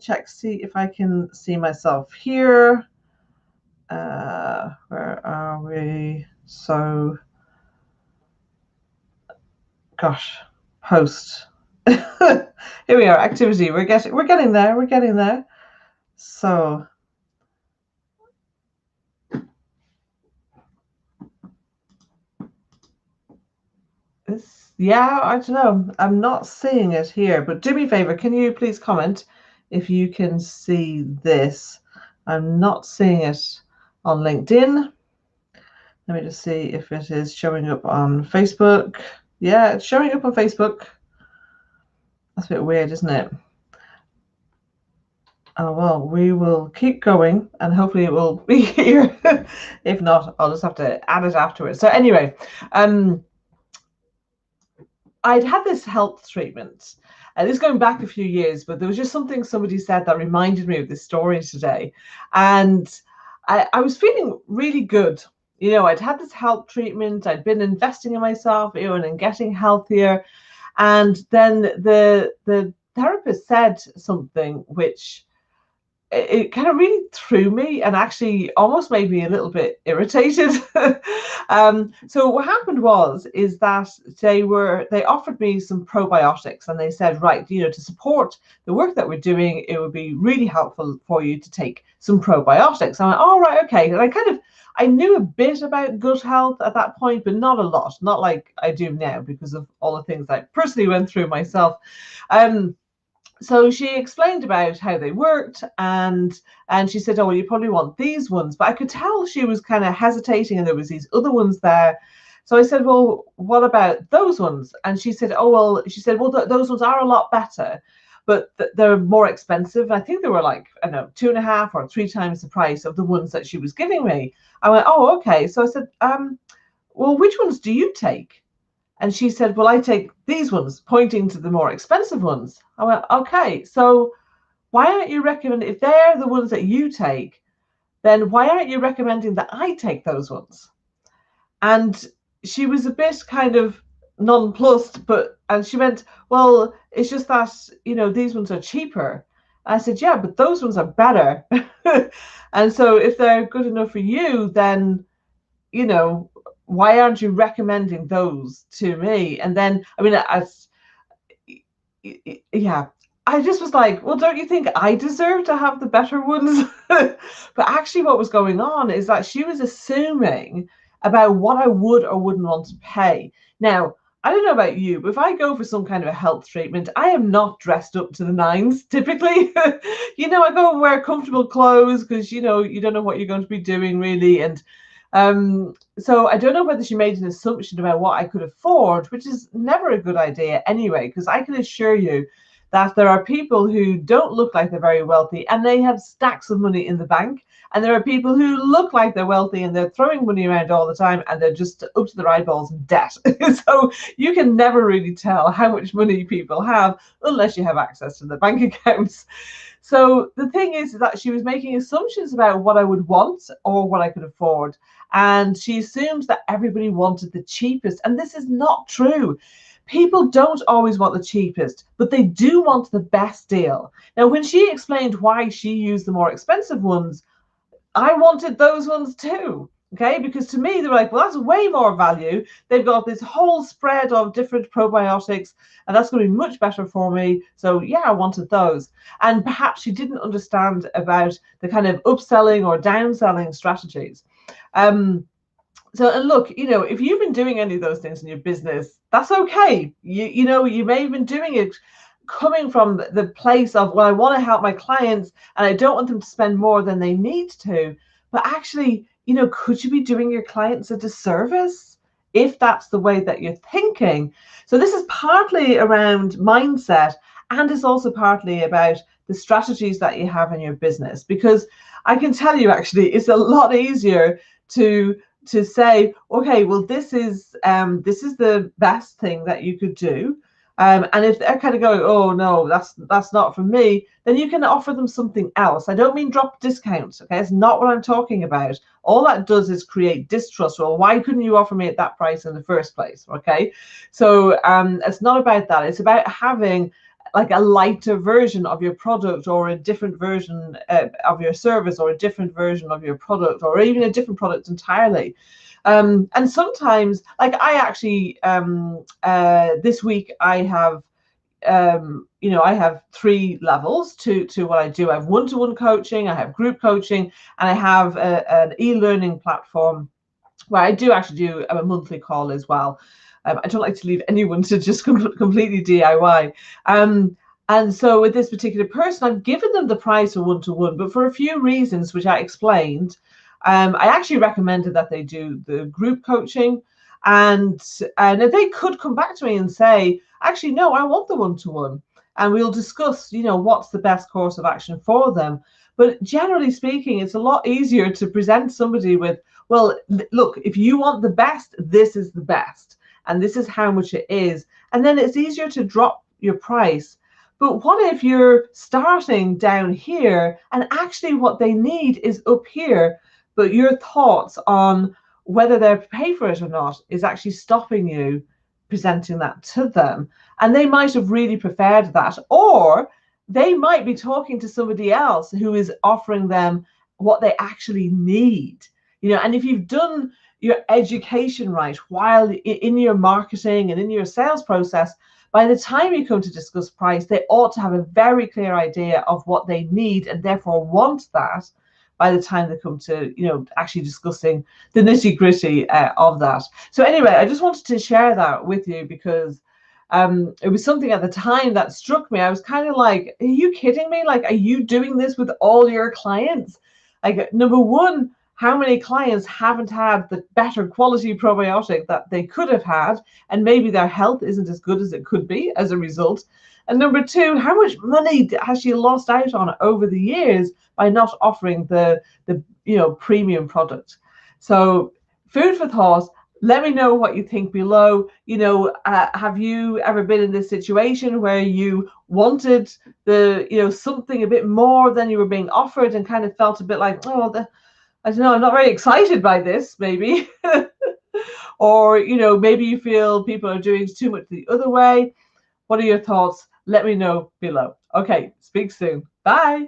check, see if I can see myself here. Where are we? So, gosh, post. Here we are, activity. We're getting there. We're getting there. So, yeah, I don't know. I'm not seeing it here, but do me a favor. Can you please comment if you can see this? I'm not seeing it on LinkedIn. Let me just see if it is showing up on Facebook. Yeah, it's showing up on Facebook. That's a bit weird, isn't it? Oh, well, we will keep going and hopefully it will be here. If not, I'll just have to add it afterwards. So anyway, I'd had this health treatment. And this is going back a few years, but there was just something somebody said that reminded me of this story today. And I was feeling really good. You know, I'd had this health treatment, I'd been investing in myself, you know, and in getting healthier. And then the therapist said something which it kind of really threw me and actually almost made me a little bit irritated. So what happened is that they offered me some probiotics and they said, right, you know, to support the work that we're doing, it would be really helpful for you to take some probiotics. And I went, oh, right, okay. And I knew a bit about gut health at that point, but not a lot, not like I do now because of all the things I personally went through myself. So she explained about how they worked and she said, oh, well, you probably want these ones. But I could tell she was kind of hesitating and there was these other ones there. So I said, well, what about those ones? And she said, those ones are a lot better, but they're more expensive. I think they were like, I don't know, 2.5 or 3 times the price of the ones that she was giving me. I went, oh, okay. So I said, well, which ones do you take? And she said, well, I take these ones, pointing to the more expensive ones. I went, okay, so why aren't you recommending, if they're the ones that you take, then why aren't you recommending that I take those ones? And she was a bit kind of nonplussed, and she went, well, it's just that, you know, these ones are cheaper. I said, yeah, but those ones are better. And so if they're good enough for you, then, you know, why aren't you recommending those to me? And then, I mean, yeah, I just was like, well, don't you think I deserve to have the better ones? But actually what was going on is that she was assuming about what I would or wouldn't want to pay. Now, I don't know about you, but if I go for some kind of a health treatment, I am not dressed up to the nines typically. You know, I go and wear comfortable clothes because, you know, you don't know what you're going to be doing really. And so I don't know whether she made an assumption about what I could afford, which is never a good idea anyway, because I can assure you that there are people who don't look like they're very wealthy and they have stacks of money in the bank. And there are people who look like they're wealthy and they're throwing money around all the time and they're just up to their eyeballs in debt. So you can never really tell how much money people have unless you have access to their bank accounts. So the thing is that she was making assumptions about what I would want or what I could afford. And she assumes that everybody wanted the cheapest. And this is not true. People don't always want the cheapest, but they do want the best deal. Now, when she explained why she used the more expensive ones, I wanted those ones too. Okay, because to me, they're like, well, that's way more value. They've got this whole spread of different probiotics, and that's going to be much better for me. So yeah, I wanted those. And perhaps she didn't understand about the kind of upselling or downselling strategies. So, and look, you know, if you've been doing any of those things in your business, that's okay. You know, you may have been doing it coming from the place of, well, I want to help my clients and I don't want them to spend more than they need to. But actually, you know, could you be doing your clients a disservice if that's the way that you're thinking? So this is partly around mindset, and it's also partly about the strategies that you have in your business. Because I can tell you, actually, it's a lot easier to say, okay, well, this is the best thing that you could do. And if they're kind of going, oh no, that's not for me, then you can offer them something else. I don't mean drop discounts, okay? It's not what I'm talking about. All that does is create distrust. Well, why couldn't you offer me at that price in the first place, okay? So it's not about that. It's about having like a lighter version of your product, or a different version of your service, or a different version of your product, or even a different product entirely. And sometimes, like I actually, this week I have, I have 3 levels to what I do. I have one-to-one coaching, I have group coaching, and I have an e-learning platform where I do actually do a monthly call as well. I don't like to leave anyone to just completely DIY. And so with this particular person, I've given them the price of one-to-one, but for a few reasons, which I explained, I actually recommended that they do the group coaching. And they could come back to me and say, actually, no, I want the one-to-one. And we'll discuss, what's the best course of action for them. But generally speaking, it's a lot easier to present somebody with, well, look, if you want the best, this is the best, and this is how much it is. And then it's easier to drop your price. But what if you're starting down here and actually what they need is up here, but your thoughts on whether they're pay for it or not is actually stopping you presenting that to them? And they might have really preferred that, or they might be talking to somebody else who is offering them what they actually need. And if you've done your education right while in your marketing and in your sales process, by the time you come to discuss price, they ought to have a very clear idea of what they need and therefore want that by the time they come to, actually discussing the nitty-gritty of that. So anyway, I just wanted to share that with you because it was something at the time that struck me. I was kind of like, are you kidding me? Like, are you doing this with all your clients? Like, number one, how many clients haven't had the better quality probiotic that they could have had, and maybe their health isn't as good as it could be as a result? And number two, how much money has she lost out on over the years by not offering the premium product? So food for thought. Let me know what you think below. Have you ever been in this situation where you wanted something a bit more than you were being offered and kind of felt a bit like, I don't know, I'm not very excited by this, maybe. Or, maybe you feel people are doing too much the other way. What are your thoughts? Let me know below. Okay, speak soon. Bye.